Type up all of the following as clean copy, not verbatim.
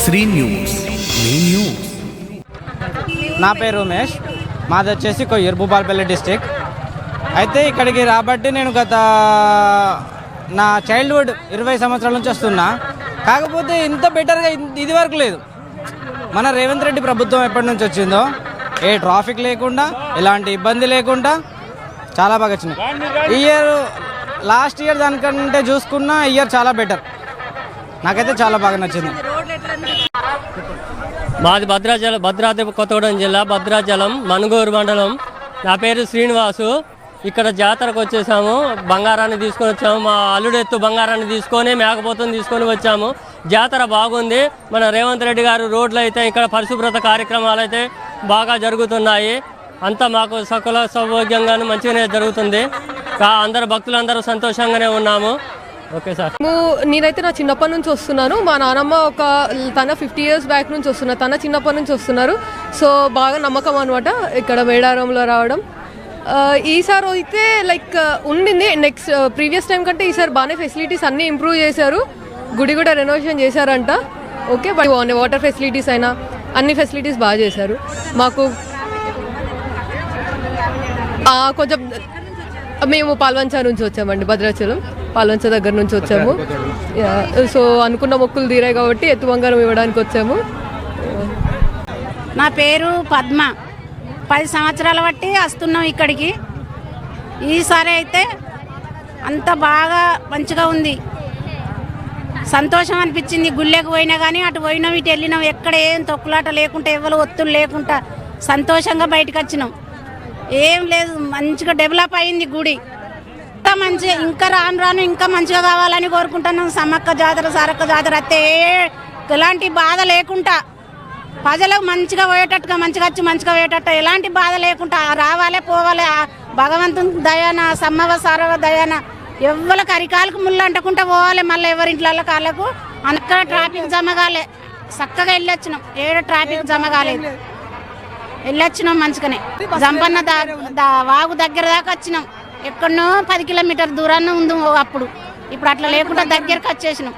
Shri news మీ news. నా పేరు ఉమేష్, మాది వచ్చేసి కొయ్యూరు భూపాలపల్లి డిస్టిక్. అయితే ఇక్కడికి రాబట్టి నేను నా చైల్డ్హుడ్ 20 సంవత్సరాల నుంచి వస్తున్నా. కాకపోతే ఇంత బెటర్గా ఇది వరకు లేదు. మన రేవంత్ రెడ్డి ప్రభుత్వం ఎప్పటి నుంచి వచ్చిందో ఏ ట్రాఫిక్ లేకుండా, ఎలాంటి ఇబ్బంది లేకుండా చాలా బాగా వచ్చింది. ఈ ఇయర్ లాస్ట్ ఇయర్ దానికంటే చూసుకున్నా ఈ ఇయర్ చాలా బెటర్. నాకైతే చాలా బాగా నచ్చింది. మాది భద్రాద్రి కొత్తగూడెం జిల్లా భద్రాచలం మనుగూరు మండలం. నా పేరు శ్రీనివాసు. ఇక్కడ జాతరకు వచ్చేసాము, బంగారాన్ని తీసుకొని వచ్చాము. మా అల్లుడెత్తు బంగారాన్ని తీసుకొని మేకపోతుని తీసుకొని వచ్చాము. జాతర బాగుంది. మన రేవంత్ రెడ్డి గారు రోడ్లు అయితే ఇక్కడ పరిశుభ్రత కార్యక్రమాలు అయితే బాగా జరుగుతున్నాయి. అంతా మాకు సకల సౌభాగ్యంగాను మంచిగానే జరుగుతుంది. అందరు భక్తులందరూ సంతోషంగానే ఉన్నాము. Okay sir. నేనైతే నా చిన్నప్పటి నుంచి వస్తున్నాను. మా నానమ్మ తన 50 years బ్యాక్ నుంచి వస్తున్నారు, తన చిన్నప్పటి నుంచి వస్తున్నారు. సో బాగా నమ్మకం అనమాట ఇక్కడ మేడారంలో రావడం. ఈసారి అయితే ఉండింది, ప్రీవియస్ టైం కంటే ఈసారి బాగానే ఫెసిలిటీస్ అన్నీ ఇంప్రూవ్ చేశారు. గుడి కూడా రెనోవేషన్ చేశారంట. ఓకే, బాగున్నాయి. వాటర్ ఫెసిలిటీస్ అయినా అన్ని ఫెసిలిటీస్ బాగా చేశారు. మాకు కొంచెం మేము పాల్వంచ నుంచి వచ్చామండి, భద్రాచలం పాల్వంచ దగ్గర నుంచి వచ్చాము. సో అనుకున్న మొక్కులు తీరాయి కాబట్టి ఎత్తు బంగారం ఇవ్వడానికి వచ్చాము. నా పేరు పద్మ. 10 సంవత్సరాల బట్టి వస్తున్నాం ఇక్కడికి. ఈసారి అయితే అంత బాగా మంచిగా ఉంది, సంతోషం అనిపించింది. గుళ్ళకి పోయినా కానీ అటు పోయినాం ఇటు వెళ్ళినాం, ఎక్కడ ఏం తొక్కులాట లేకుండా ఎవరు ఒత్తులు లేకుండా సంతోషంగా బయటకు వచ్చినాం. ఏం లేదు, మంచిగా డెవలప్ అయింది గుడి. ఇంకా మంచిగా, ఇంకా రాను ఇంకా మంచిగా కావాలని కోరుకుంటున్నాం. సమ్మక్క జాతర, సారక్క జాతర అయితే ఎలాంటి బాధ లేకుండా ప్రజలకు మంచిగా పోయేటట్టుగా, మంచిగా వచ్చి మంచిగా పోయేటట్టు ఎలాంటి బాధ లేకుండా రావాలి పోవాలి. భగవంతుని దయాన, సమ్మవ సారవ దయాన ఎవరికి అరికాలకు ముళ్ళు అంటకుండా పోవాలి. మళ్ళీ ఎవరింట్ల కాళ్ళకు అక్కడ ట్రాఫిక్ జమ కాలే, చక్కగా వెళ్ళొచ్చినాం. ఏడు ట్రాఫిక్ జమ కాలేదు, వెళ్ళొచ్చినాం మంచిగానే. జంపన్న వాగు దగ్గర దాకా వచ్చినాం. ఎక్కడనో 10 కిలోమీటర్ దూరాన్ని ఉంది అప్పుడు. ఇప్పుడు అట్లా లేకుండా దగ్గరకు వచ్చేసినాం.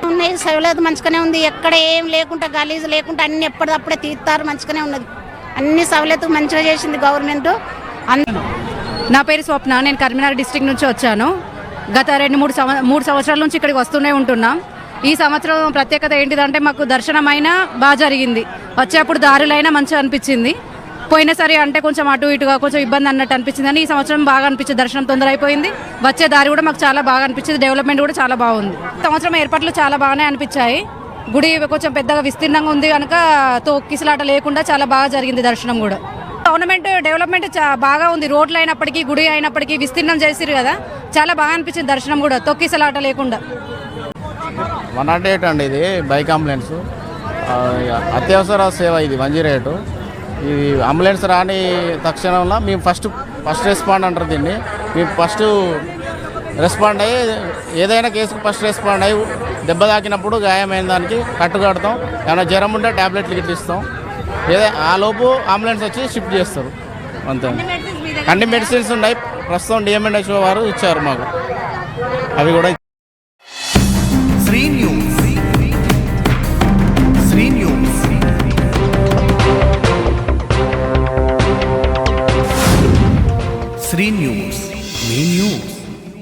ఉన్నాయి సౌలత మంచిగానే ఉంది, ఎక్కడ ఏం లేకుండా గలీజు లేకుండా అన్ని ఎప్పటికప్పుడే తీస్తారు. మంచిగానే ఉన్నది, అన్ని సౌలత మంచిగా చేసింది గవర్నమెంట్. నా పేరు స్వప్న, నేను కరీంనగర్ డిస్ట్రిక్ట్ నుంచి వచ్చాను. గత 2-3 సంవత్సరాల నుంచి ఇక్కడికి వస్తూనే ఉంటున్నాం. ఈ సంవత్సరం ప్రత్యేకత ఏంటిదంటే మాకు దర్శనం అయినా బాగా జరిగింది. వచ్చేప్పుడు దారులైనా మంచిగా అనిపించింది. పోయినసారి అంటే కొంచెం అటు ఇటుగా కొంచెం ఇబ్బంది అన్నట్టు అనిపించింది, అని ఈ సంవత్సరం బాగా అనిపించింది. దర్శనం తొందర అయిపోయింది. వచ్చే దారి కూడా మాకు చాలా బాగా అనిపించింది. డెవలప్మెంట్ కూడా చాలా బాగుంది. సంవత్సరం ఏర్పాట్లు చాలా బాగానే అనిపించాయి. గుడి కొంచెం పెద్దగా విస్తీర్ణంగా ఉంది కనుక తొక్కిసలాట లేకుండా చాలా బాగా జరిగింది దర్శనం కూడా. గవర్నమెంట్ డెవలప్మెంట్ బాగా ఉంది. రోడ్లు అయినప్పటికీ, గుడి అయినప్పటికీ విస్తీర్ణం చేసిరు కదా, చాలా బాగా అనిపించింది దర్శనం కూడా తొక్కిసలాట లేకుండా. 108 అండి, ఇది బైక్ అంబులెన్స్ అత్యవసర సేవ. ఇది 108. ఇది అంబులెన్స్ రాని తక్షణంలో మేము ఫస్ట్ రెస్పాండ్ అంటారు దీన్ని. మేము ఫస్ట్ రెస్పాండ్ అయ్యి ఏదైనా కేసుకు ఫస్ట్ రెస్పాండ్ అయ్యి దెబ్బ తాకినప్పుడు గాయమైన దానికి కట్టుకడతాం. ఏమైనా జ్వరం ఉంటే ట్యాబ్లెట్లు గిట్ల ఇస్తాం. ఆ లోపు అంబులెన్స్ వచ్చి షిఫ్ట్ చేస్తారు అంతే. అన్ని మెడిసిన్స్ ఉన్నాయి ప్రస్తుతం. డిఎంఎన్హెచ్ఓ వారు ఇచ్చారు మాకు, అవి కూడా